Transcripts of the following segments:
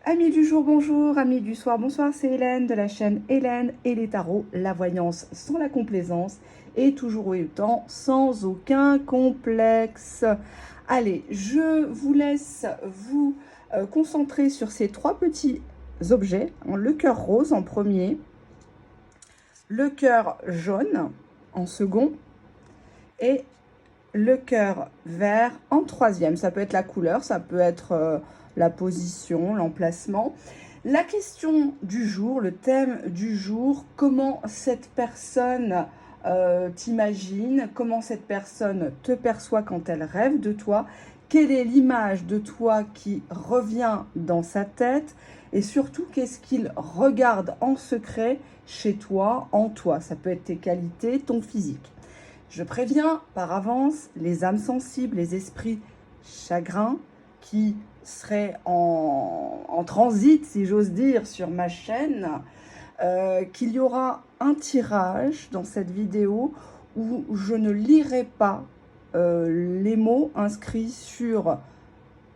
Amis du jour, bonjour, amis du soir, bonsoir, c'est Hélène de la chaîne Hélène et les tarots, la voyance sans la complaisance et toujours autant sans aucun complexe. Allez, je vous laisse vous concentrer sur ces trois petits objets. Le cœur rose en premier, le cœur jaune en second et le cœur vert en troisième. Ça peut être la couleur, ça peut être la position, l'emplacement. La question du jour, le thème du jour, comment cette personne t'imagine, comment cette personne te perçoit quand elle rêve de toi, quelle est l'image de toi qui revient dans sa tête et surtout qu'est-ce qu'il regarde en secret chez toi, en toi. Ça peut être tes qualités, ton physique. Je préviens par avance les âmes sensibles, les esprits chagrins qui seraient en transit, si j'ose dire, sur ma chaîne, qu'il y aura un tirage dans cette vidéo où je ne lirai pas les mots inscrits sur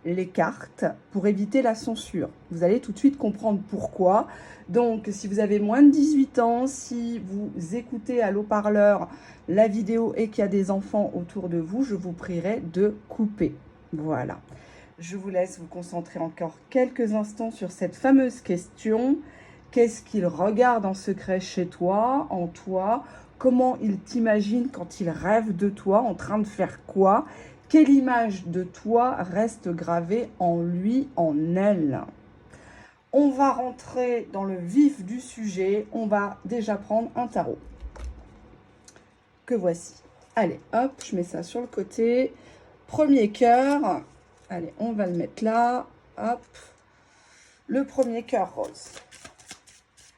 les cartes pour éviter la censure. Vous allez tout de suite comprendre pourquoi. Donc, si vous avez moins de 18 ans, si vous écoutez à l'haut-parleur la vidéo et qu'il y a des enfants autour de vous, je vous prierai de couper. Voilà. Je vous laisse vous concentrer encore quelques instants sur cette fameuse question. Qu'est-ce qu'il regarde en secret chez toi, en toi? Comment il t'imagine quand il rêve de toi, en train de faire quoi? Quelle image de toi reste gravée en lui, en elle? On va rentrer dans le vif du sujet. On va déjà prendre un tarot. Que voici. Allez, hop, je mets ça sur le côté. Premier cœur. Allez, on va le mettre là. Hop. Le premier cœur rose.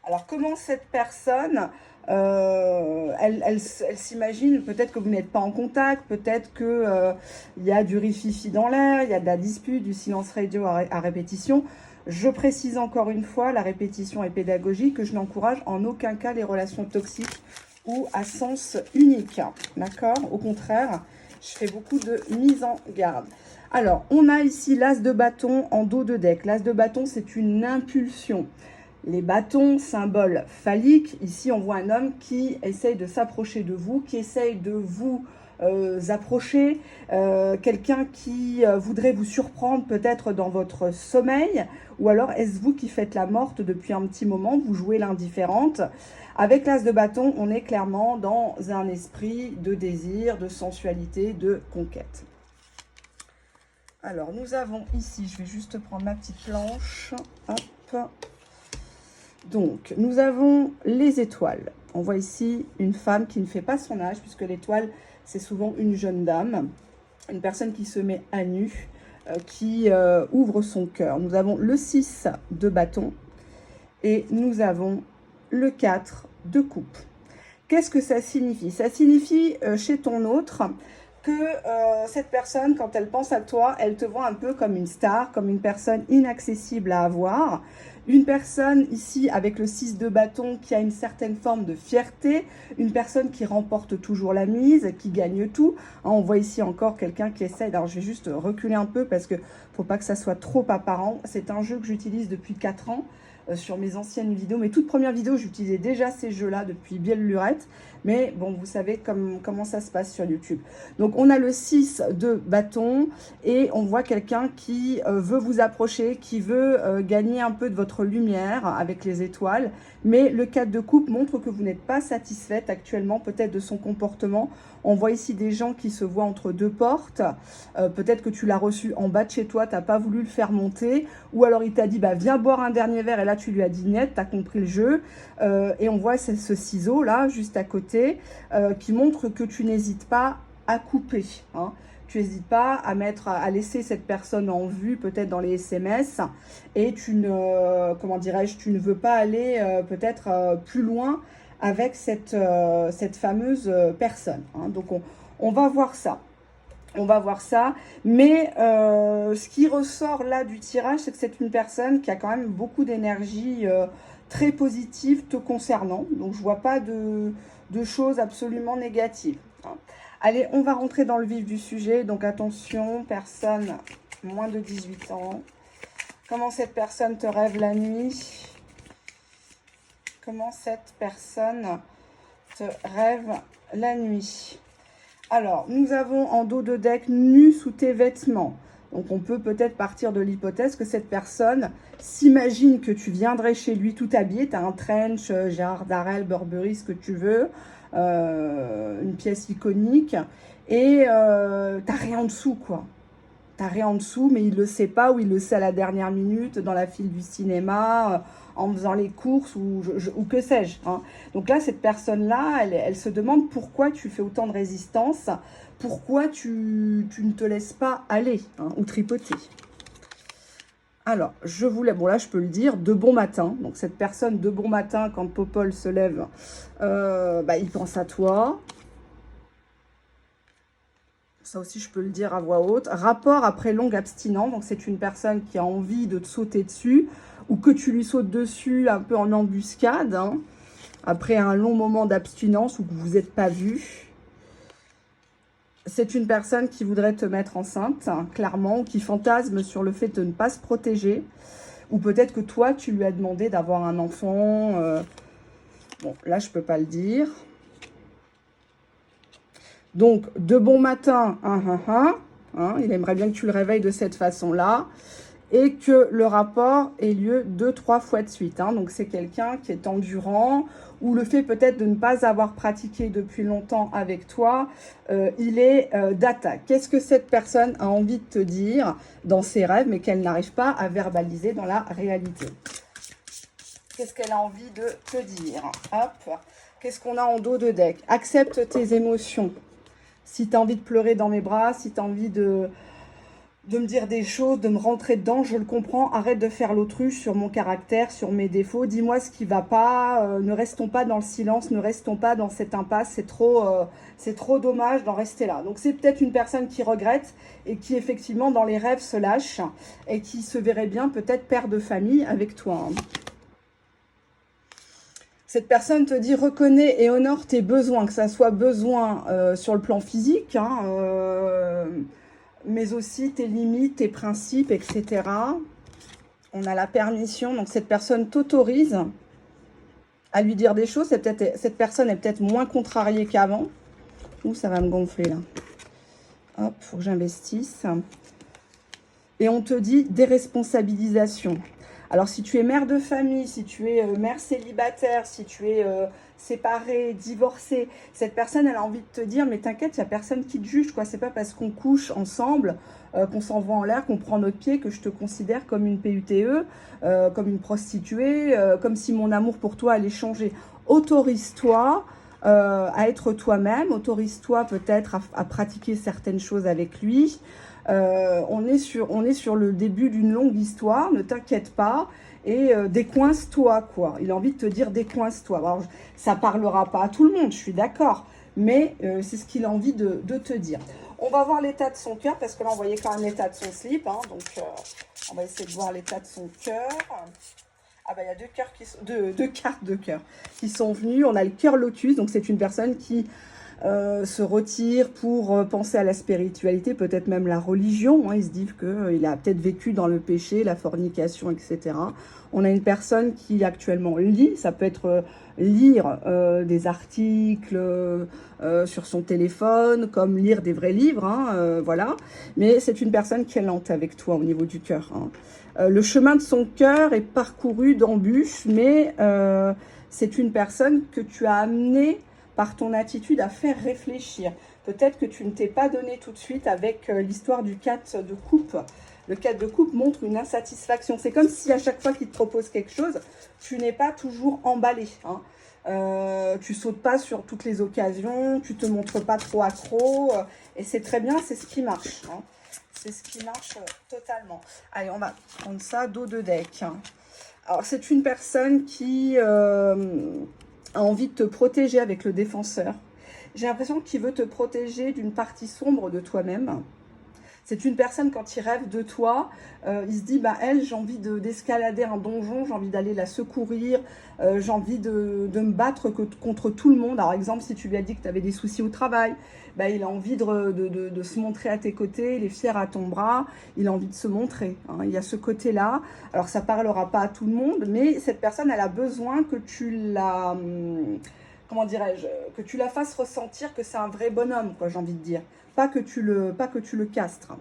Alors, comment cette personne, elle s'imagine, peut-être que vous n'êtes pas en contact, peut-être qu'il y a du rififi dans l'air, il y a de la dispute, du silence radio à répétition. Je précise encore une fois, la répétition est pédagogique, que je n'encourage en aucun cas les relations toxiques ou à sens unique. D'accord? Au contraire, je fais beaucoup de mise en garde. Alors, on a ici l'as de bâton en dos de deck. L'as de bâton, c'est une impulsion. Les bâtons, symbole phallique. Ici, on voit un homme qui essaye de s'approcher de vous, qui essaye de vous approcher. Quelqu'un qui voudrait vous surprendre peut-être dans votre sommeil. Ou alors, est-ce vous qui faites la morte depuis un petit moment? Vous jouez l'indifférente. Avec l'as de bâton, on est clairement dans un esprit de désir, de sensualité, de conquête. Alors, nous avons ici, je vais juste prendre ma petite planche. Hop. Donc, nous avons les étoiles. On voit ici une femme qui ne fait pas son âge, puisque l'étoile, c'est souvent une jeune dame, une personne qui se met à nu, qui ouvre son cœur. Nous avons le 6 de bâton et nous avons le 4 de coupe. Qu'est-ce que ça signifie? Ça signifie chez ton autre que cette personne, quand elle pense à toi, elle te voit un peu comme une star, comme une personne inaccessible à avoir. Une personne ici avec le 6 de bâton qui a une certaine forme de fierté, une personne qui remporte toujours la mise, qui gagne tout. Hein, on voit ici encore quelqu'un qui essaie, alors je vais juste reculer un peu parce que faut pas que ça soit trop apparent. C'est un jeu que j'utilise depuis 4 ans. Sur mes anciennes vidéos, mes toutes premières vidéos, j'utilisais déjà ces jeux-là depuis bien lurette. Mais bon, vous savez comment ça se passe sur YouTube. Donc, on a le 6 de bâton et on voit quelqu'un qui veut vous approcher, qui veut gagner un peu de votre lumière avec les étoiles. Mais le 4 de coupe montre que vous n'êtes pas satisfaite actuellement peut-être de son comportement. On voit ici des gens qui se voient entre deux portes. Peut-être que tu l'as reçu en bas de chez toi, tu n'as pas voulu le faire monter. Ou alors il t'a dit, bah, viens boire un dernier verre. Et là, tu lui as dit net, tu as compris le jeu. Et on voit ce ciseau là, juste à côté, qui montre que tu n'hésites pas à couper. Hein. Tu n'hésites pas à laisser cette personne en vue, peut-être dans les SMS. Et tu ne, comment dirais-je, tu ne veux pas aller peut-être plus loin avec cette fameuse personne. Hein. Donc, on va voir ça. On va voir ça. Mais ce qui ressort là du tirage, c'est que c'est une personne qui a quand même beaucoup d'énergie très positive te concernant. Donc, je ne vois pas de choses absolument négatives. Hein. Allez, on va rentrer dans le vif du sujet. Donc, attention, personne moins de 18 ans. Comment cette personne te rêve la nuit? Comment cette personne te rêve la nuit? Alors, nous avons en dos de deck nu sous tes vêtements. Donc, on peut peut-être partir de l'hypothèse que cette personne s'imagine que tu viendrais chez lui tout habillé. Tu as un trench, Gérard Darrel, Burberry, ce que tu veux, une pièce iconique. Et t'as rien en dessous, quoi. T'as rien en dessous, mais il le sait pas, ou il le sait à la dernière minute, dans la file du cinéma, en faisant les courses, ou que sais-je. Hein. Donc là, cette personne-là, elle se demande pourquoi tu fais autant de résistance, pourquoi tu ne te laisses pas aller, hein, ou tripoter. Alors, je voulais, bon là je peux le dire, de bon matin. Donc cette personne de bon matin, quand Popol se lève, il pense à toi. Ça aussi, je peux le dire à voix haute. Rapport après longue abstinence. Donc, c'est une personne qui a envie de te sauter dessus ou que tu lui sautes dessus un peu en embuscade. Hein, après un long moment d'abstinence ou que vous n'êtes pas vu. C'est une personne qui voudrait te mettre enceinte, hein, clairement, ou qui fantasme sur le fait de ne pas se protéger. Ou peut-être que toi, tu lui as demandé d'avoir un enfant. Bon, là, je ne peux pas le dire. Donc, de bon matin, il aimerait bien que tu le réveilles de cette façon-là. Et que le rapport ait lieu 2-3 fois de suite. Hein. Donc, c'est quelqu'un qui est endurant, ou le fait peut-être de ne pas avoir pratiqué depuis longtemps avec toi, il est d'attaque. Qu'est-ce que cette personne a envie de te dire dans ses rêves, mais qu'elle n'arrive pas à verbaliser dans la réalité? Qu'est-ce qu'elle a envie de te dire? Hop. Qu'est-ce qu'on a en dos de deck? Accepte tes émotions. Si tu as envie de pleurer dans mes bras, si tu as envie de me dire des choses, de me rentrer dedans, je le comprends. Arrête de faire l'autruche sur mon caractère, sur mes défauts. Dis-moi ce qui ne va pas. Ne restons pas dans le silence, ne restons pas dans cette impasse. C'est trop dommage d'en rester là. Donc, c'est peut-être une personne qui regrette et qui, effectivement, dans les rêves, se lâche et qui se verrait bien peut-être père de famille avec toi. Hein. Cette personne te dit, reconnais et honore tes besoins, que ça soit besoin sur le plan physique, hein, mais aussi tes limites, tes principes, etc. On a la permission, donc cette personne t'autorise à lui dire des choses. Cette personne est peut-être moins contrariée qu'avant. Ouh, ça va me gonfler là. Hop, il faut que j'investisse. Et on te dit déresponsabilisation. Alors, si tu es mère de famille, si tu es mère célibataire, si tu es séparée, divorcée, cette personne, elle a envie de te dire, mais t'inquiète, il n'y a personne qui te juge, quoi. C'est pas parce qu'on couche ensemble, qu'on s'envoie en l'air, qu'on prend notre pied, que je te considère comme une PUTE, comme une prostituée, comme si mon amour pour toi allait changer. Autorise-toi à être toi-même, autorise-toi peut-être à pratiquer certaines choses avec lui. On est sur le début d'une longue histoire, ne t'inquiète pas, et décoince-toi, quoi. Il a envie de te dire décoince-toi. Alors, ça parlera pas à tout le monde, je suis d'accord, mais c'est ce qu'il a envie de te dire. On va voir l'état de son cœur, parce que là, on voyait quand même l'état de son slip, hein, donc on va essayer de voir l'état de son cœur. Ah bah, il y a deux cartes de cœur qui sont venues. On a le cœur lotus, donc c'est une personne qui se retire pour penser à la spiritualité, peut-être même la religion. Hein. Il se dit qu'il a peut-être vécu dans le péché, la fornication, etc. On a une personne qui actuellement lit, ça peut être lire des articles sur son téléphone, comme lire des vrais livres, hein, voilà. Mais c'est une personne qui est lente avec toi au niveau du cœur. Hein. Le chemin de son cœur est parcouru d'embûches, mais c'est une personne que tu as amenée par ton attitude à faire réfléchir. Peut-être que tu ne t'es pas donné tout de suite avec l'histoire du 4 de coupe. Le 4 de coupe montre une insatisfaction. C'est comme si à chaque fois qu'il te propose quelque chose, tu n'es pas toujours emballé. Hein. Tu sautes pas sur toutes les occasions, tu te montres pas trop accro. Et c'est très bien, c'est ce qui marche. Hein. C'est ce qui marche totalement. Allez, on va prendre ça, dos de deck. Alors, c'est une personne qui a envie de te protéger avec le défenseur. J'ai l'impression qu'il veut te protéger d'une partie sombre de toi-même. C'est une personne, quand il rêve de toi, il se dit, bah, elle, j'ai envie d'escalader un donjon, j'ai envie d'aller la secourir, j'ai envie de me battre contre tout le monde. Alors, exemple, si tu lui as dit que tu avais des soucis au travail, bah, il a envie de se montrer à tes côtés, il est fier à ton bras, il a envie de se montrer. Hein. Il y a ce côté-là. Alors, ça ne parlera pas à tout le monde, mais cette personne, elle a besoin que tu la... Comment dirais-je, que tu la fasses ressentir que c'est un vrai bonhomme, quoi, j'ai envie de dire. Pas que tu le castres.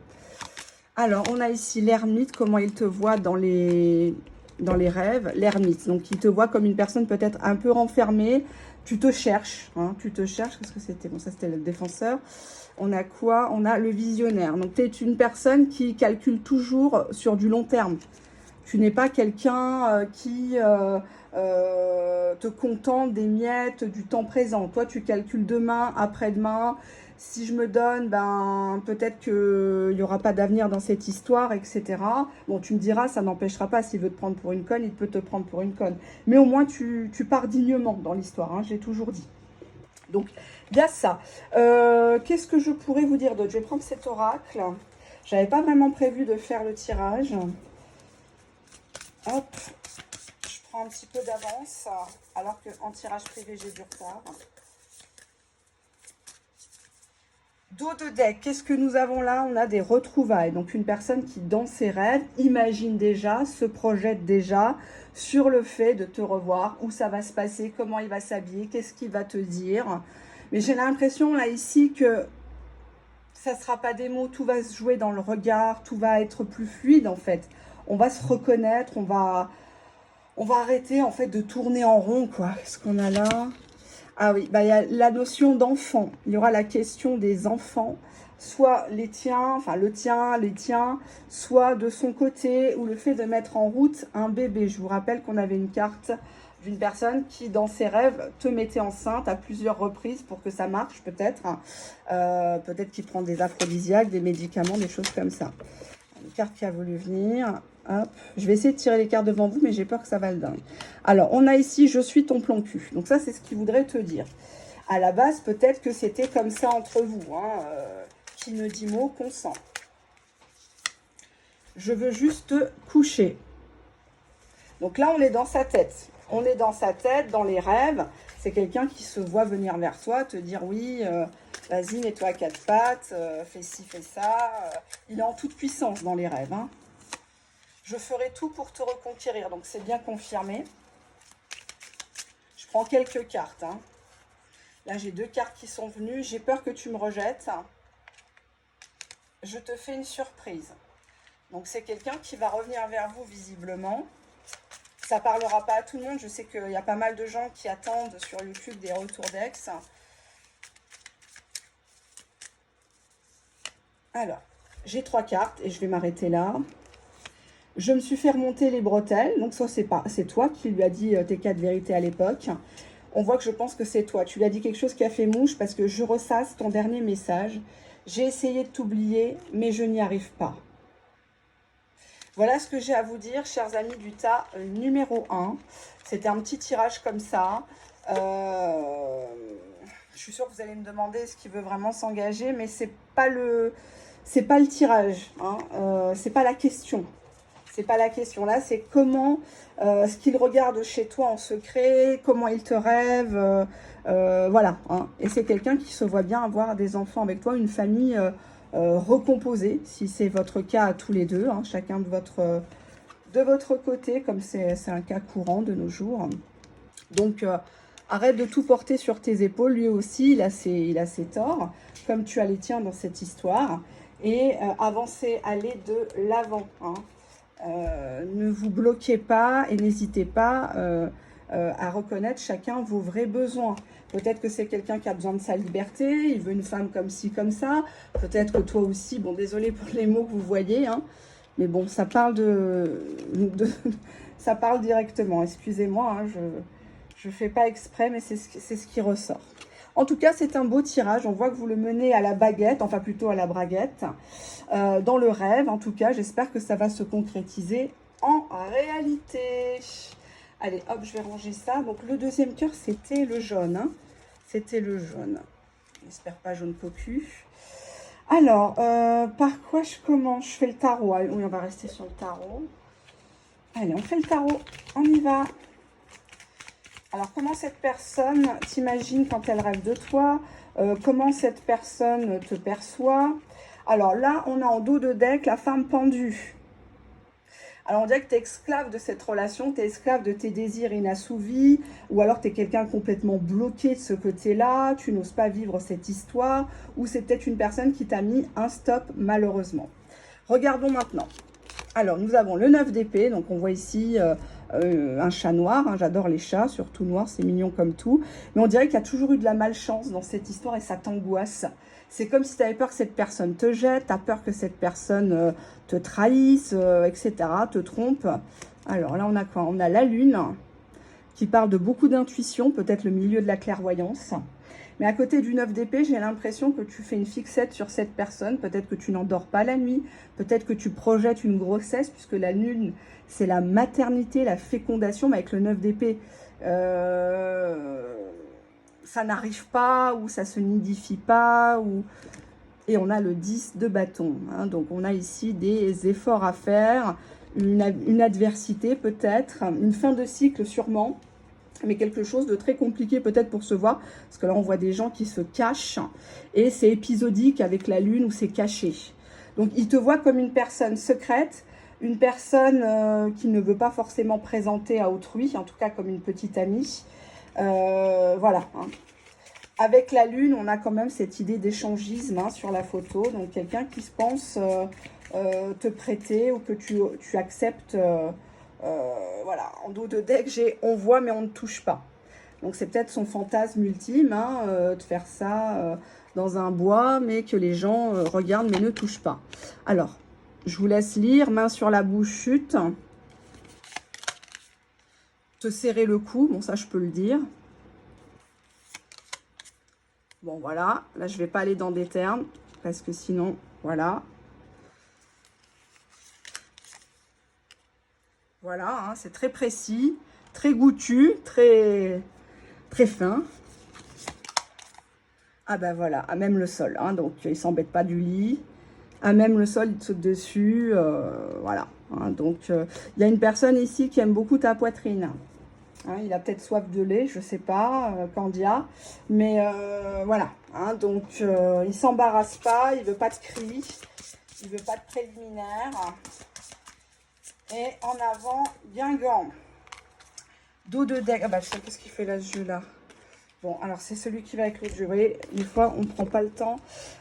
Alors, on a ici l'ermite, comment il te voit dans les rêves. L'ermite, donc il te voit comme une personne peut-être un peu renfermée. Tu te cherches, hein, tu te cherches. Qu'est-ce que c'était? Bon, ça, c'était le défenseur. On a quoi? On a le visionnaire. Donc, tu es une personne qui calcule toujours sur du long terme. Tu n'es pas quelqu'un qui te contente des miettes du temps présent. Toi, tu calcules demain, après-demain. Si je me donne, ben, peut-être qu'il n'y aura pas d'avenir dans cette histoire, etc. Bon, tu me diras, ça n'empêchera pas, s'il veut te prendre pour une conne, il peut te prendre pour une conne. Mais au moins, tu pars dignement dans l'histoire, hein, j'ai toujours dit. Donc, il y a ça. Qu'est-ce que je pourrais vous dire d'autre? Je vais prendre cet oracle. Je n'avais pas vraiment prévu de faire le tirage. Hop, je prends un petit peu d'avance, alors qu'en tirage privé, j'ai du retard. Dos de deck, qu'est-ce que nous avons là? On a des retrouvailles. Donc, une personne qui, dans ses rêves, imagine déjà, se projette déjà sur le fait de te revoir, où ça va se passer, comment il va s'habiller, qu'est-ce qu'il va te dire. Mais j'ai l'impression, là, ici, que ça ne sera pas des mots, tout va se jouer dans le regard, tout va être plus fluide, en fait. On va se reconnaître, on va arrêter, en fait, de tourner en rond, quoi. Qu'est-ce qu'on a là? Ah oui, bah, il y a la notion d'enfant. Il y aura la question des enfants, soit les tiens, enfin le tien, les tiens, soit de son côté, ou le fait de mettre en route un bébé. Je vous rappelle qu'on avait une carte d'une personne qui, dans ses rêves, te mettait enceinte à plusieurs reprises pour que ça marche, peut-être. Peut-être qu'il prend des aphrodisiaques, des médicaments, des choses comme ça. Une carte qui a voulu venir. Hop. Je vais essayer de tirer les cartes devant vous, mais j'ai peur que ça va le dingue. Alors, on a ici « Je suis ton plan cul ». Donc ça, c'est ce qu'il voudrait te dire. À la base, peut-être que c'était comme ça entre vous. Hein, qui ne dit mot consent. Je veux juste te coucher. Donc là, on est dans sa tête. On est dans sa tête, dans les rêves. C'est quelqu'un qui se voit venir vers toi, te dire « Oui, vas-y, mets-toi à quatre pattes, fais ci, fais ça. » Il est en toute puissance dans les rêves. Hein. Je ferai tout pour te reconquérir. Donc, c'est bien confirmé. Je prends quelques cartes. Hein. Là, j'ai deux cartes qui sont venues. J'ai peur que tu me rejettes. Je te fais une surprise. Donc, c'est quelqu'un qui va revenir vers vous visiblement. Ça ne parlera pas à tout le monde. Je sais qu'il y a pas mal de gens qui attendent sur YouTube des retours d'ex. Alors, j'ai trois cartes et je vais m'arrêter là. Je me suis fait remonter les bretelles. Donc, ça, c'est toi qui lui as dit tes quatre vérités à l'époque. On voit que je pense que c'est toi. Tu lui as dit quelque chose qui a fait mouche parce que je ressasse ton dernier message. J'ai essayé de t'oublier, mais je n'y arrive pas. Voilà ce que j'ai à vous dire, chers amis du tas numéro 1. C'était un petit tirage comme ça. Je suis sûre que vous allez me demander ce qu'il veut vraiment s'engager, mais c'est pas le tirage. Hein. C'est pas la question. C'est pas la question. Là, c'est comment ce qu'il regarde chez toi en secret, comment il te rêve. Voilà. Hein. Et c'est quelqu'un qui se voit bien avoir des enfants avec toi, une famille recomposée, si c'est votre cas à tous les deux, hein, chacun de votre côté, comme c'est un cas courant de nos jours. Donc, arrête de tout porter sur tes épaules. Lui aussi, il a ses torts, comme tu as les tiens dans cette histoire. Et avancez, allez de l'avant. Hein. Ne vous bloquez pas et n'hésitez pas à reconnaître chacun vos vrais besoins. Peut-être que c'est quelqu'un qui a besoin de sa liberté, il veut une femme comme ci, comme ça. Peut-être que toi aussi, bon, désolé pour les mots que vous voyez, hein, mais bon, ça parle ça parle directement. Excusez-moi, hein, je ne fais pas exprès, mais c'est ce qui ressort. En tout cas, c'est un beau tirage. On voit que vous le menez à la baguette, enfin plutôt à la braguette, dans le rêve. En tout cas, j'espère que ça va se concrétiser en réalité. Allez, hop, je vais ranger ça. Donc, le deuxième cœur, c'était le jaune. Hein. C'était le jaune. J'espère pas jaune cocu. Alors, par quoi je commence? Je fais le tarot. Allez, oui, on va rester sur le tarot. Allez, on fait le tarot. On y va. Alors, comment cette personne t'imagine quand elle rêve de toi? Comment cette personne te perçoit? Alors là, on a en dos de deck la femme pendue. Alors, on dirait que tu es esclave de cette relation, tu es esclave de tes désirs inassouvis, ou alors tu es quelqu'un complètement bloqué de ce côté-là, tu n'oses pas vivre cette histoire, ou c'est peut-être une personne qui t'a mis un stop malheureusement. Regardons maintenant. Alors, nous avons le 9 d'épée, donc on voit ici un chat noir, hein, j'adore les chats, surtout noirs, c'est mignon comme tout, mais on dirait qu'il y a toujours eu de la malchance dans cette histoire et ça t'angoisse. C'est comme si tu avais peur que cette personne te jette, tu as peur que cette personne te trahisse, etc., te trompe. Alors là, on a quoi? On a la lune qui parle de beaucoup d'intuition, peut-être le milieu de la clairvoyance. Mais à côté du 9 d'épée, j'ai l'impression que tu fais une fixette sur cette personne. Peut-être que tu n'endors pas la nuit. Peut-être que tu projettes une grossesse, puisque la lune, c'est la maternité, la fécondation. Mais avec le 9 d'épée, ça n'arrive pas, ou ça se nidifie pas, ou... Et on a le 10 de bâton. Hein. Donc, on a ici des efforts à faire, une adversité peut-être, une fin de cycle sûrement, mais quelque chose de très compliqué peut-être pour se voir, parce que là on voit des gens qui se cachent, et c'est épisodique avec la lune où c'est caché. Donc il te voit comme une personne secrète, une personne qui ne veut pas forcément présenter à autrui, en tout cas comme une petite amie. Voilà. Hein. Avec la lune, on a quand même cette idée d'échangisme hein, sur la photo, donc quelqu'un qui se pense te prêter ou que tu acceptes... voilà, en dos de deck, j'ai on voit mais on ne touche pas. Donc c'est peut-être son fantasme ultime, hein, de faire ça dans un bois, mais que les gens regardent mais ne touchent pas. Alors, je vous laisse lire, main sur la bouche, chute. Te serrer le cou, bon ça je peux le dire. Bon voilà, là je vais pas aller dans des termes, parce que sinon, voilà. Voilà, hein, c'est très précis, très goûtu, très fin. Ah ben voilà, à même le sol, hein, donc il ne s'embête pas du lit. À même le sol, il te saute dessus, voilà. Hein, donc il y a une personne ici qui aime beaucoup ta poitrine. Hein, il a peut-être soif de lait, je sais pas, Candia. Mais voilà, hein, donc il s'embarrasse pas, il veut pas de cris, il veut pas de préliminaire. Et en avant, Guingamp. Dos de deck. Ah bah, qu'est-ce qu'il fait là, ce jeu-là? Bon, alors, c'est celui qui va avec l'autre jeu. Vous voyez, une fois, on ne prend pas le temps.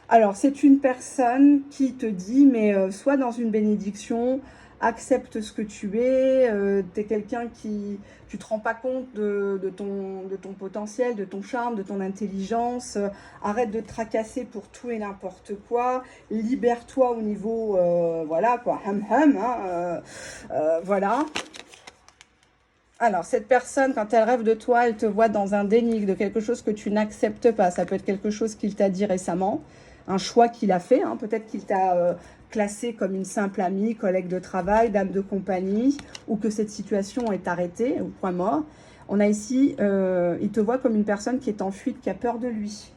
Alors, c'est une personne qui te dit, mais sois dans une bénédiction, accepte ce que tu es. Tu es quelqu'un qui... Tu ne te rends pas compte de ton potentiel, de ton charme, de ton intelligence. Arrête de te tracasser pour tout et n'importe quoi. Libère-toi au niveau... voilà, quoi. Hein, voilà. Alors, cette personne, quand elle rêve de toi, elle te voit dans un déni de quelque chose que tu n'acceptes pas. Ça peut être quelque chose qu'il t'a dit récemment, un choix qu'il a fait. Hein. Peut-être qu'il t'a classé comme une simple amie, collègue de travail, dame de compagnie, ou que cette situation est arrêtée, au point mort. On a ici, il te voit comme une personne qui est en fuite, qui a peur de lui,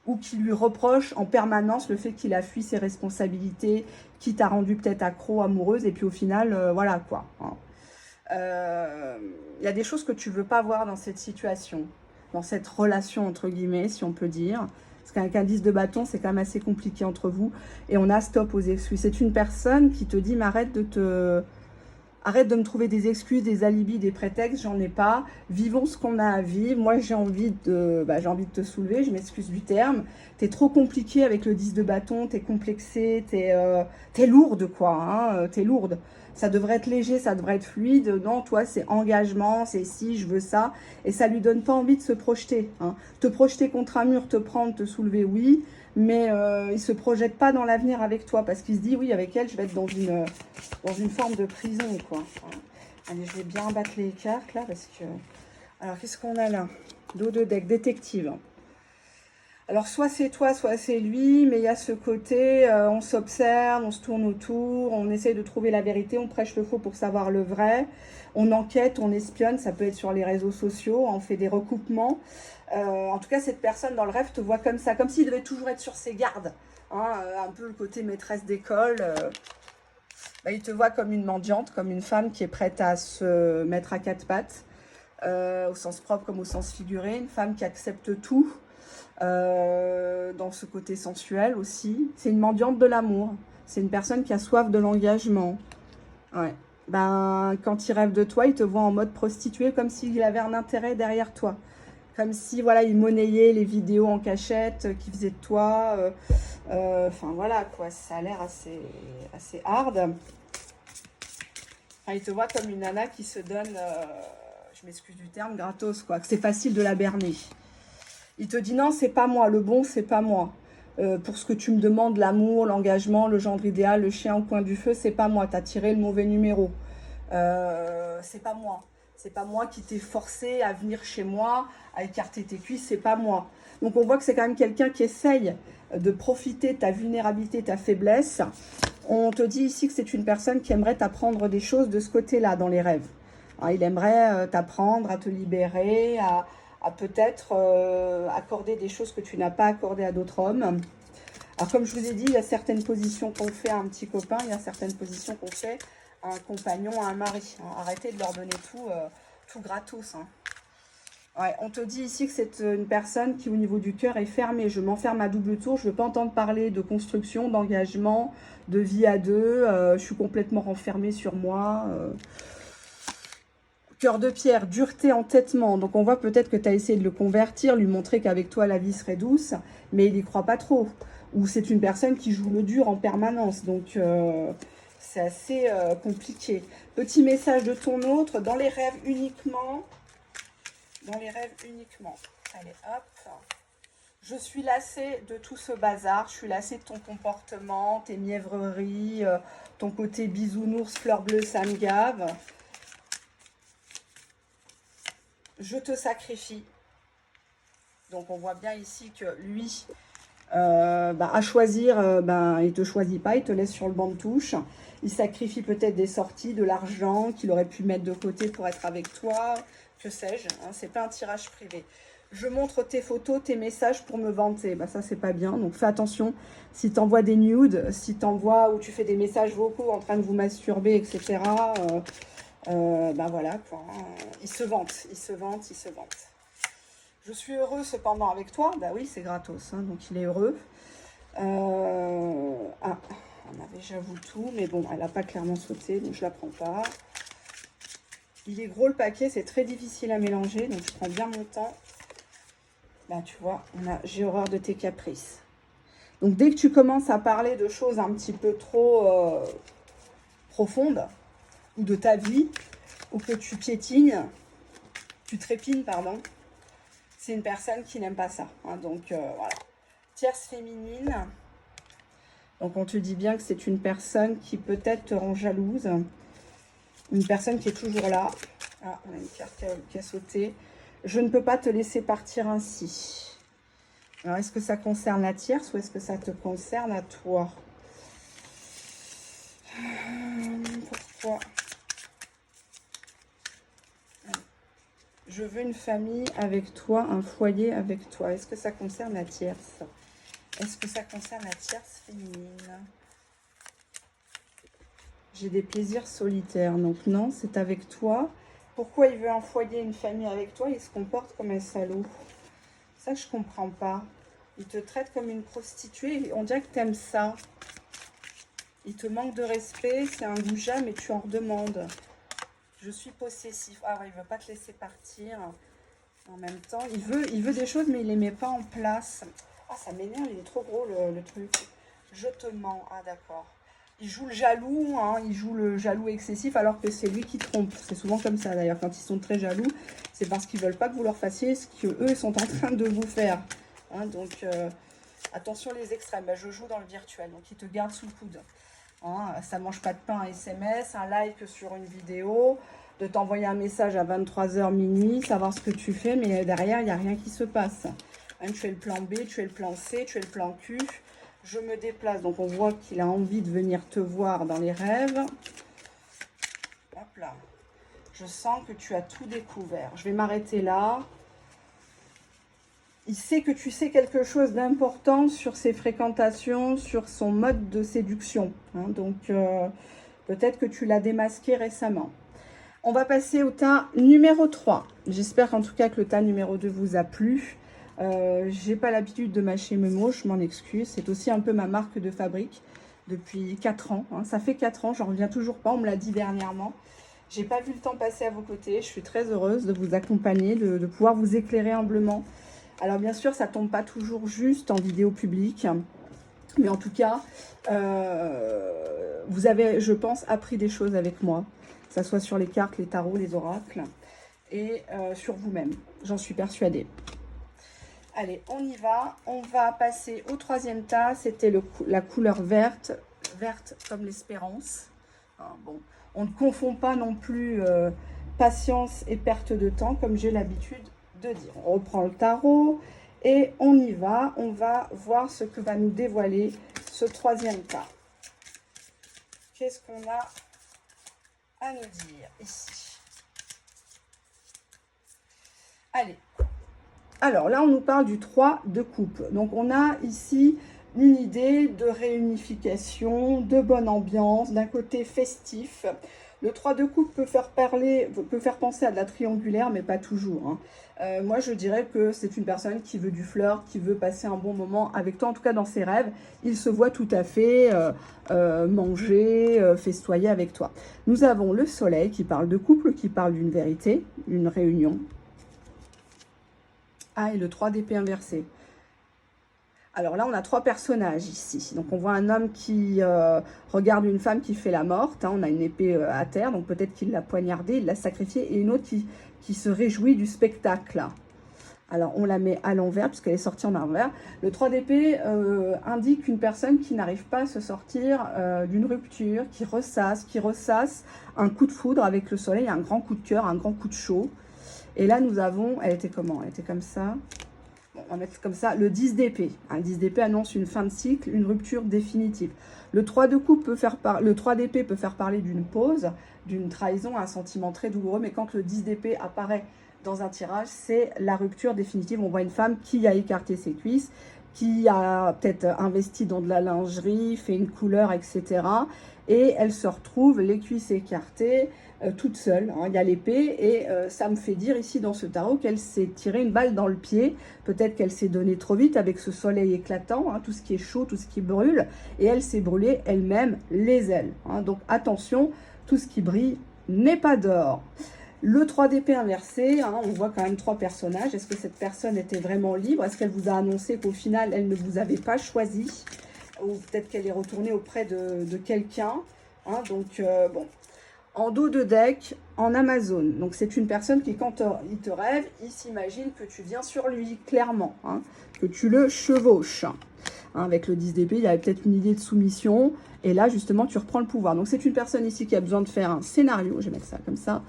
ou qui lui reproche en permanence le fait qu'il a fui ses responsabilités, qui t'a rendu peut-être accro, amoureuse, et puis au final, voilà quoi. Hein. Il y a des choses que tu ne veux pas voir dans cette situation, dans cette relation, entre guillemets, si on peut dire. Parce qu'avec un 10 de bâton, c'est quand même assez compliqué entre vous. Et on a stop aux excuses. C'est une personne qui te dit, mais arrête de me trouver des excuses, des alibis, des prétextes, j'en ai pas. Vivons ce qu'on a à vivre. Moi, j'ai envie de te soulever, je m'excuse du terme. T'es trop compliqué avec le 10 de bâton, t'es complexé, t'es lourde, quoi. Hein, t'es lourde. Ça devrait être léger, ça devrait être fluide. Non, toi, c'est engagement, c'est si, je veux ça. Et ça lui donne pas envie de se projeter. Hein. Te projeter contre un mur, te prendre, te soulever, oui. Mais il se projette pas dans l'avenir avec toi. Parce qu'il se dit, oui, avec elle, je vais être dans une forme de prison, quoi. Allez, je vais bien battre les cartes, là, parce que... Alors, qu'est-ce qu'on a là? Dos de deck, détective. Alors, soit c'est toi, soit c'est lui, mais il y a ce côté, on s'observe, on se tourne autour, on essaye de trouver la vérité, on prêche le faux pour savoir le vrai, on enquête, on espionne, ça peut être sur les réseaux sociaux, on fait des recoupements. En tout cas, cette personne dans le rêve te voit comme ça, comme s'il devait toujours être sur ses gardes, hein, un peu le côté maîtresse d'école. Bah, il te voit comme une mendiante, comme une femme qui est prête à se mettre à quatre pattes, au sens propre comme au sens figuré, une femme qui accepte tout. Dans ce côté sensuel aussi. C'est une mendiante de l'amour. C'est une personne qui a soif de l'engagement. Ouais. Ben, quand il rêve de toi, il te voit en mode prostituée, comme s'il avait un intérêt derrière toi. Comme si, voilà, il monnayait les vidéos en cachette qu'il faisait de toi. Enfin, voilà, quoi. Ça a l'air assez hard. Enfin, il te voit comme une nana qui se donne, je m'excuse du terme, gratos, quoi. Que c'est facile de la berner. Il te dit non, c'est pas moi, le bon, c'est pas moi. Pour ce que tu me demandes, l'amour, l'engagement, le gendre idéal, le chien au coin du feu, c'est pas moi. T'as tiré le mauvais numéro. C'est pas moi. C'est pas moi qui t'ai forcé à venir chez moi, à écarter tes cuisses, c'est pas moi. Donc on voit que c'est quand même quelqu'un qui essaye de profiter de ta vulnérabilité, ta faiblesse. On te dit ici que c'est une personne qui aimerait t'apprendre des choses de ce côté-là dans les rêves. Alors, il aimerait t'apprendre à te libérer, à peut-être accorder des choses que tu n'as pas accordées à d'autres hommes. Alors comme je vous ai dit, il y a certaines positions qu'on fait à un petit copain, il y a certaines positions qu'on fait à un compagnon, à un mari. Arrêtez de leur donner tout gratos. Hein. Ouais, on te dit ici que c'est une personne qui au niveau du cœur est fermée. Je m'enferme à double tour, je ne veux pas entendre parler de construction, d'engagement, de vie à deux. Je suis complètement renfermée sur moi. Cœur de pierre, dureté, entêtement. Donc on voit peut-être que tu as essayé de le convertir, lui montrer qu'avec toi la vie serait douce, mais il n'y croit pas trop. Ou c'est une personne qui joue le dur en permanence. Donc c'est assez compliqué. Petit message de ton autre, dans les rêves uniquement. Dans les rêves uniquement. Allez, hop. Je suis lassée de tout ce bazar. Je suis lassée de ton comportement, tes mièvreries, ton côté bisounours, fleur bleue, ça me gave. Je te sacrifie. Donc on voit bien ici que lui, à choisir, il ne te choisit pas, il te laisse sur le banc de touche. Il sacrifie peut-être des sorties, de l'argent qu'il aurait pu mettre de côté pour être avec toi. Que sais-je, hein, c'est pas un tirage privé. Je montre tes photos, tes messages pour me vanter. Ça, c'est pas bien. Donc fais attention. Si tu envoies des nudes, si tu envoies ou tu fais des messages vocaux en train de vous masturber, etc. Voilà, quoi. Il se vante, il se vante, il se vante. Je suis heureux cependant avec toi. Bah oui, c'est gratos, hein, donc il est heureux. On avait, j'avoue, tout, mais bon, elle n'a pas clairement sauté, donc je la prends pas. Il est gros le paquet, c'est très difficile à mélanger, donc je prends bien mon temps. Là, tu vois, j'ai horreur de tes caprices. Donc dès que tu commences à parler de choses un petit peu trop profondes, ou de ta vie, ou que tu piétines, tu trépines, pardon, c'est une personne qui n'aime pas ça. Hein, donc voilà. Tierce féminine. Donc on te dit bien que c'est une personne qui peut-être te rend jalouse. Une personne qui est toujours là. Ah, on a une carte qui a sauté. Je ne peux pas te laisser partir ainsi. Alors, est-ce que ça concerne la tierce ou est-ce que ça te concerne à toi? Pourquoi? Je veux une famille avec toi, un foyer avec toi. Est-ce que ça concerne la tierce? Est-ce que ça concerne la tierce féminine? J'ai des plaisirs solitaires. Donc non, c'est avec toi. Pourquoi il veut un foyer, une famille avec toi? Il se comporte comme un salaud. Ça, je comprends pas. Il te traite comme une prostituée. On dirait que tu aimes ça. Il te manque de respect. C'est un goujat, mais tu en redemandes. Je suis possessif. Ah ouais, il veut pas te laisser partir. En même temps, il veut des choses, mais il les met pas en place. Ah, ça m'énerve. Il est trop gros, le truc. Je te mens. Ah, d'accord. Il joue le jaloux, hein, il joue le jaloux excessif alors que c'est lui qui trompe. C'est souvent comme ça d'ailleurs, quand ils sont très jaloux, c'est parce qu'ils ne veulent pas que vous leur fassiez ce qu'eux sont en train de vous faire. Hein, donc attention les extrêmes, je joue dans le virtuel, donc ils te gardent sous le coude. Hein, ça ne mange pas de pain, un SMS, un like sur une vidéo, de t'envoyer un message à 23h minuit, savoir ce que tu fais, mais derrière il n'y a rien qui se passe. Hein, tu es le plan B, tu es le plan C, tu es le plan Q. Je me déplace, donc on voit qu'il a envie de venir te voir dans les rêves. Hop là. Je sens que tu as tout découvert. Je vais m'arrêter là. Il sait que tu sais quelque chose d'important sur ses fréquentations, sur son mode de séduction. Hein, donc, peut-être que tu l'as démasqué récemment. On va passer au tas numéro 3. J'espère en tout cas que le tas numéro 2 vous a plu. J'ai pas l'habitude de mâcher mes mots, je m'en excuse. C'est aussi un peu ma marque de fabrique depuis 4 ans. Hein. Ça fait 4 ans, j'en reviens toujours pas, on me l'a dit dernièrement. J'ai pas vu le temps passer à vos côtés. Je suis très heureuse de vous accompagner, de pouvoir vous éclairer humblement. Alors bien sûr, ça tombe pas toujours juste en vidéo publique. Mais en tout cas, vous avez, je pense, appris des choses avec moi. Que ce soit sur les cartes, les tarots, les oracles. Et sur vous-même. J'en suis persuadée. Allez, on y va. On va passer au 3e tas. C'était la couleur verte. Verte comme l'espérance. Bon, on ne confond pas non plus patience et perte de temps, comme j'ai l'habitude de dire. On reprend le tarot et on y va. On va voir ce que va nous dévoiler ce 3e tas. Qu'est-ce qu'on a à nous dire ici? Allez. Alors là, on nous parle du 3 de coupe. Donc, on a ici une idée de réunification, de bonne ambiance, d'un côté festif. Le 3 de coupe peut faire penser à de la triangulaire, mais pas toujours. Hein. Moi, je dirais que c'est une personne qui veut du flirt, qui veut passer un bon moment avec toi, en tout cas dans ses rêves. Il se voit tout à fait manger, festoyer avec toi. Nous avons le soleil qui parle de couple, qui parle d'une vérité, une réunion. Ah, et le 3 d'épée inversé. Alors là, on a 3 personnages ici. Donc, on voit un homme qui regarde une femme qui fait la morte. Hein. On a une épée à terre, donc peut-être qu'il l'a poignardée, il l'a sacrifiée. Et une autre qui se réjouit du spectacle. Alors, on la met à l'envers, puisqu'elle est sortie en envers. Le 3 d'épée indique une personne qui n'arrive pas à se sortir d'une rupture, qui ressasse un coup de foudre avec le soleil, un grand coup de cœur, un grand coup de chaud. Et là, nous avons, elle était comment? Elle était comme ça. Bon, on va mettre comme ça, le 10 d'épée. Un 10 d'épée annonce une fin de cycle, une rupture définitive. Le 3 de coupe le 3 d'épée peut faire parler d'une pause, d'une trahison, un sentiment très douloureux. Mais quand le 10 d'épée apparaît dans un tirage, c'est la rupture définitive. On voit une femme qui a écarté ses cuisses, qui a peut-être investi dans de la lingerie, fait une couleur, etc. Et elle se retrouve les cuisses écartées, toute seule. Hein. Il y a l'épée et ça me fait dire ici dans ce tarot qu'elle s'est tirée une balle dans le pied. Peut-être qu'elle s'est donnée trop vite avec ce soleil éclatant, hein, tout ce qui est chaud, tout ce qui brûle. Et elle s'est brûlée elle-même les ailes. Hein. Donc attention, tout ce qui brille n'est pas d'or. Le 3 d'épée inversé, hein, on voit quand même 3 personnages. Est-ce que cette personne était vraiment libre? Est-ce qu'elle vous a annoncé qu'au final, elle ne vous avait pas choisi? Ou peut-être qu'elle est retournée auprès de quelqu'un. Hein, donc, bon. En dos de deck, en Amazon. Donc, c'est une personne qui, quand il te rêve, il s'imagine que tu viens sur lui, clairement. Hein, que tu le chevauches. Hein, avec le 10 d'épée, il y avait peut-être une idée de soumission. Et là, justement, tu reprends le pouvoir. Donc, c'est une personne ici qui a besoin de faire un scénario. Je vais mettre ça comme ça.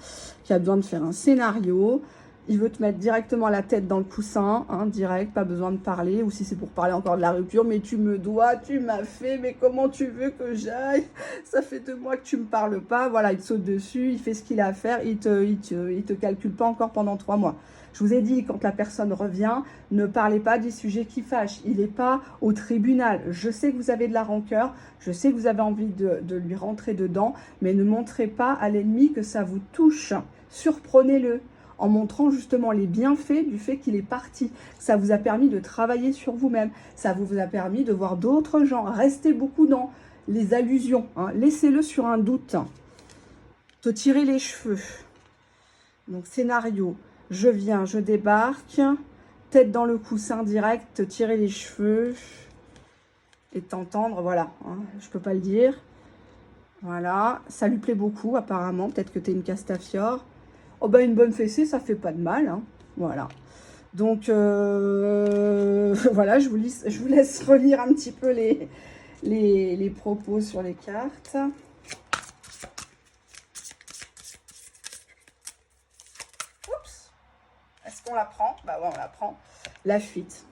Qui a besoin de faire un scénario. Il veut te mettre directement la tête dans le coussin, hein, direct, pas besoin de parler. Ou si c'est pour parler encore de la rupture, mais tu me dois, tu m'as fait, mais comment tu veux que j'aille? Ça fait 2 mois que tu me parles pas. Voilà, il te saute dessus, il fait ce qu'il a à faire, il te calcule pas encore pendant 3 mois. Je vous ai dit, quand la personne revient, ne parlez pas des sujets qui fâchent. Il n'est pas au tribunal. Je sais que vous avez de la rancœur, je sais que vous avez envie de lui rentrer dedans, mais ne montrez pas à l'ennemi que ça vous touche. Surprenez-le en montrant justement les bienfaits du fait qu'il est parti. Ça vous a permis de travailler sur vous-même. Ça vous a permis de voir d'autres gens. Restez beaucoup dans les allusions. Hein. Laissez-le sur un doute. Te tirer les cheveux. Donc, scénario. Je viens, je débarque. Tête dans le coussin direct. Te tirer les cheveux. Et t'entendre. Voilà. Hein, je ne peux pas le dire. Voilà. Ça lui plaît beaucoup apparemment. Peut-être que tu es une Castafiore. Oh ben une bonne fessée, ça fait pas de mal. Hein. Voilà. Donc, voilà, je vous laisse relire un petit peu les propos sur les cartes. Oups. Est-ce qu'on la prend? Bah ouais, on la prend. La fuite.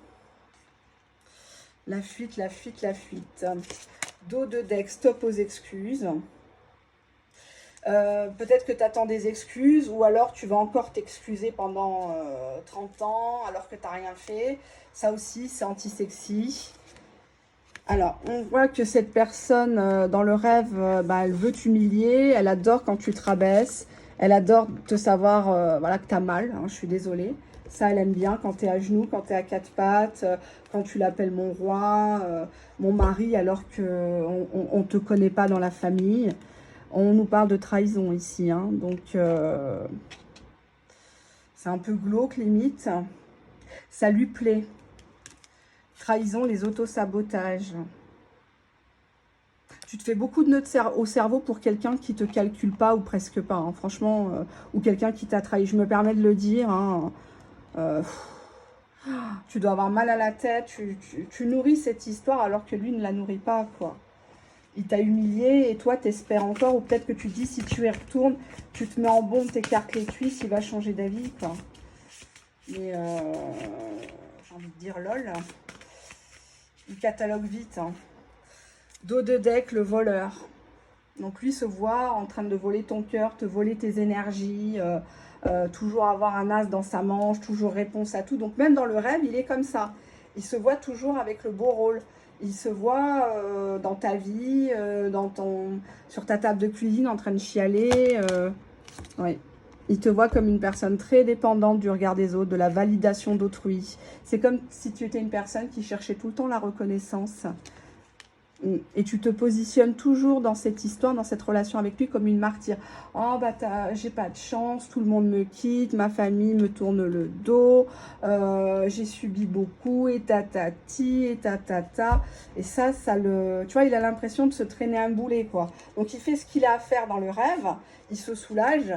La fuite, la fuite, la fuite. Dos de deck, stop aux excuses. Peut-être que tu attends des excuses ou alors tu vas encore t'excuser pendant 30 ans alors que tu n'as rien fait. Ça aussi, c'est anti-sexy. Alors, on voit que cette personne, dans le rêve, bah, elle veut t'humilier. Elle adore quand tu te rabaisses. Elle adore te savoir voilà, que tu as mal. Hein, je suis désolée. Ça, elle aime bien quand tu es à genoux, quand tu es à quatre pattes, quand tu l'appelles mon roi, mon mari, alors qu'on ne te connaît pas dans la famille. On nous parle de trahison ici. Hein, donc, c'est un peu glauque, limite. Ça lui plaît. Trahison, les autosabotages. Tu te fais beaucoup de nœuds au cerveau pour quelqu'un qui ne te calcule pas ou presque pas. Hein, franchement, ou quelqu'un qui t'a trahi. Je me permets de le dire. Hein, tu dois avoir mal à la tête. Tu nourris cette histoire alors que lui ne la nourrit pas, quoi. Il t'a humilié et toi, t'espères encore. Ou peut-être que tu dis, si tu y retournes, tu te mets en bombe, t'écartes les cuisses, il va changer d'avis, quoi. Mais j'ai envie de dire lol. Il catalogue vite. Hein. Dos de deck, le voleur. Donc lui se voit en train de voler ton cœur, te voler tes énergies, toujours avoir un as dans sa manche, toujours réponse à tout. Donc même dans le rêve, il est comme ça. Il se voit toujours avec le beau rôle. Il se voit dans ta vie, sur ta table de cuisine en train de chialer. Oui. Il te voit comme une personne très dépendante du regard des autres, de la validation d'autrui. C'est comme si tu étais une personne qui cherchait tout le temps la reconnaissance. Et tu te positionnes toujours dans cette histoire, dans cette relation avec lui comme une martyre. Oh bah j'ai pas de chance, tout le monde me quitte, ma famille me tourne le dos, j'ai subi beaucoup, et tatati, et tatata. Et ça le... Tu vois, il a l'impression de se traîner un boulet, quoi. Donc il fait ce qu'il a à faire dans le rêve, il se soulage,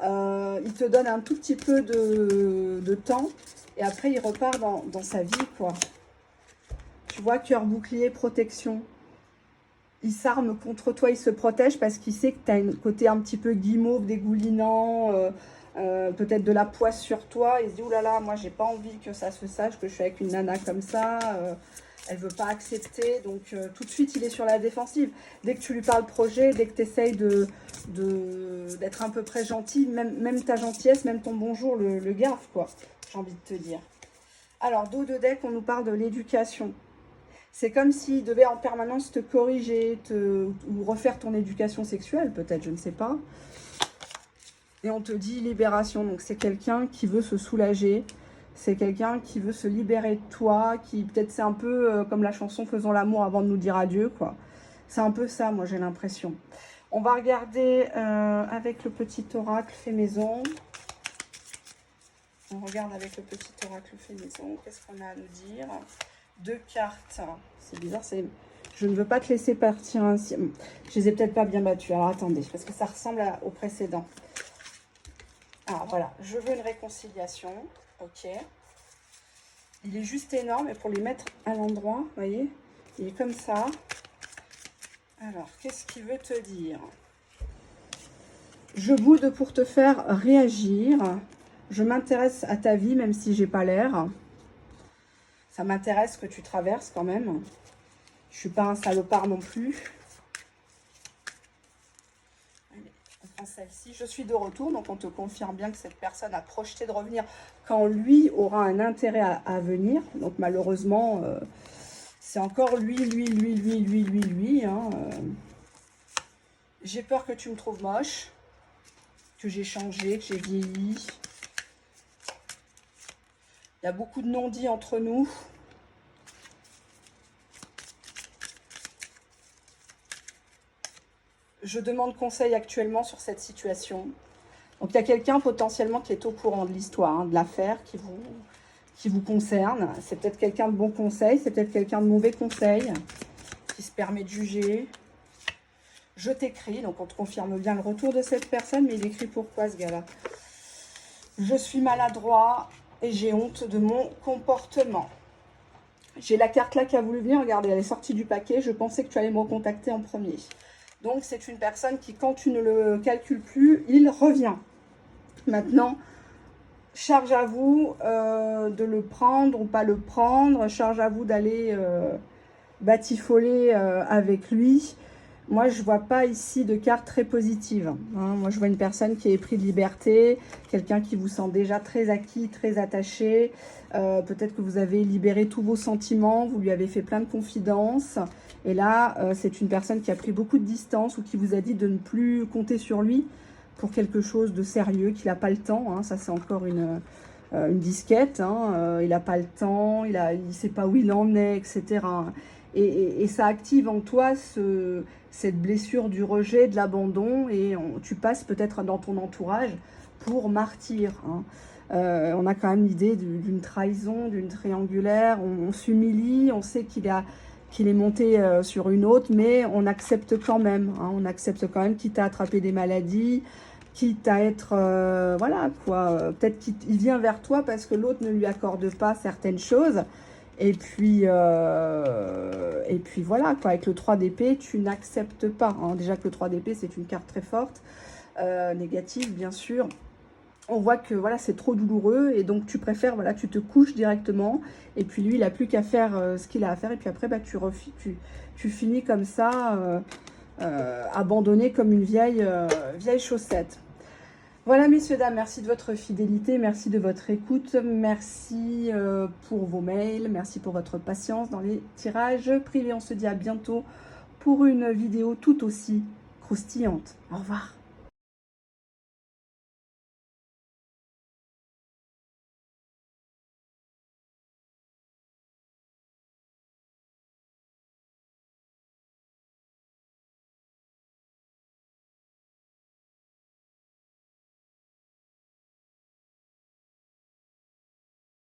il te donne un tout petit peu de temps, et après il repart dans sa vie, quoi. Tu vois, cœur, bouclier, protection. Il s'arme contre toi, il se protège parce qu'il sait que tu as un côté un petit peu guimauve, dégoulinant, peut-être de la poisse sur toi. Il se dit, oulala, moi j'ai pas envie que ça se sache, que je suis avec une nana comme ça. Elle veut pas accepter, donc tout de suite il est sur la défensive. Dès que tu lui parles projet, dès que tu essayes d'être un peu près gentil, même ta gentillesse, même ton bonjour le gaffe, quoi. J'ai envie de te dire. Alors, dos de deck, on nous parle de l'éducation. C'est comme s'il devait en permanence te corriger ou refaire ton éducation sexuelle, peut-être, je ne sais pas. Et on te dit libération. Donc, c'est quelqu'un qui veut se soulager. C'est quelqu'un qui veut se libérer de toi. Qui peut-être c'est un peu comme la chanson Faisons l'amour avant de nous dire adieu, quoi. C'est un peu ça, moi, j'ai l'impression. On va regarder avec le petit oracle fait maison. On regarde avec le petit oracle fait maison. Qu'est-ce qu'on a à nous dire ? 2 cartes. C'est bizarre, je ne veux pas te laisser partir ainsi. Je les ai peut-être pas bien battues. Alors attendez, parce que ça ressemble au précédent. Alors voilà, je veux une réconciliation. Ok. Il est juste énorme et pour les mettre à l'endroit, vous voyez, il est comme ça. Alors, qu'est-ce qu'il veut te dire? Je boude pour te faire réagir. Je m'intéresse à ta vie, même si j'ai pas l'air. Ça m'intéresse que tu traverses quand même. Je suis pas un salopard non plus. Allez, on prend celle-ci. Je suis de retour, donc on te confirme bien que cette personne a projeté de revenir quand lui aura un intérêt à venir. Donc malheureusement, c'est encore lui. Hein, J'ai peur que tu me trouves moche, que j'ai changé, que j'ai vieilli. Il y a beaucoup de non-dits entre nous. Je demande conseil actuellement sur cette situation. Donc, il y a quelqu'un potentiellement qui est au courant de l'histoire, hein, de l'affaire qui vous concerne. C'est peut-être quelqu'un de bon conseil, c'est peut-être quelqu'un de mauvais conseil qui se permet de juger. Je t'écris, donc on te confirme bien le retour de cette personne, mais il écrit pourquoi ce gars-là? Je suis maladroit et j'ai honte de mon comportement. J'ai la carte là qui a voulu venir, regardez, elle est sortie du paquet. Je pensais que tu allais me recontacter en premier. Donc, c'est une personne qui, quand tu ne le calcules plus, il revient. Maintenant, charge à vous de le prendre ou pas le prendre. Charge à vous d'aller batifoler avec lui. Moi, je vois pas ici de carte très positive. Hein. Moi, je vois une personne qui est pris de liberté, quelqu'un qui vous sent déjà très acquis, très attaché. Peut-être que vous avez libéré tous vos sentiments, vous lui avez fait plein de confidences. Et là, c'est une personne qui a pris beaucoup de distance ou qui vous a dit de ne plus compter sur lui pour quelque chose de sérieux, qu'il n'a pas le temps. Hein. Ça, c'est encore une disquette. Hein. Il n'a pas le temps, il sait pas où il en est, etc. Et ça active en toi cette blessure du rejet, de l'abandon, et tu passes peut-être dans ton entourage pour martyr. Hein. On a quand même l'idée d'une trahison, d'une triangulaire, on s'humilie, on sait qu'il est monté sur une autre, mais on accepte quand même, hein, on accepte quand même, quitte à attraper des maladies, quitte à être, voilà quoi, peut-être qu'il vient vers toi parce que l'autre ne lui accorde pas certaines choses. Et puis voilà, quoi, avec le 3 d'épée, tu n'acceptes pas. Hein. Déjà que le 3 d'épée, c'est une carte très forte, négative, bien sûr. On voit que voilà, c'est trop douloureux et donc tu préfères, voilà, tu te couches directement. Et puis lui, il n'a plus qu'à faire ce qu'il a à faire. Et puis après, bah, tu finis comme ça, abandonné comme une vieille chaussette. Voilà, messieurs, dames, merci de votre fidélité, merci de votre écoute, merci pour vos mails, merci pour votre patience dans les tirages privés. On se dit à bientôt pour une vidéo tout aussi croustillante. Au revoir.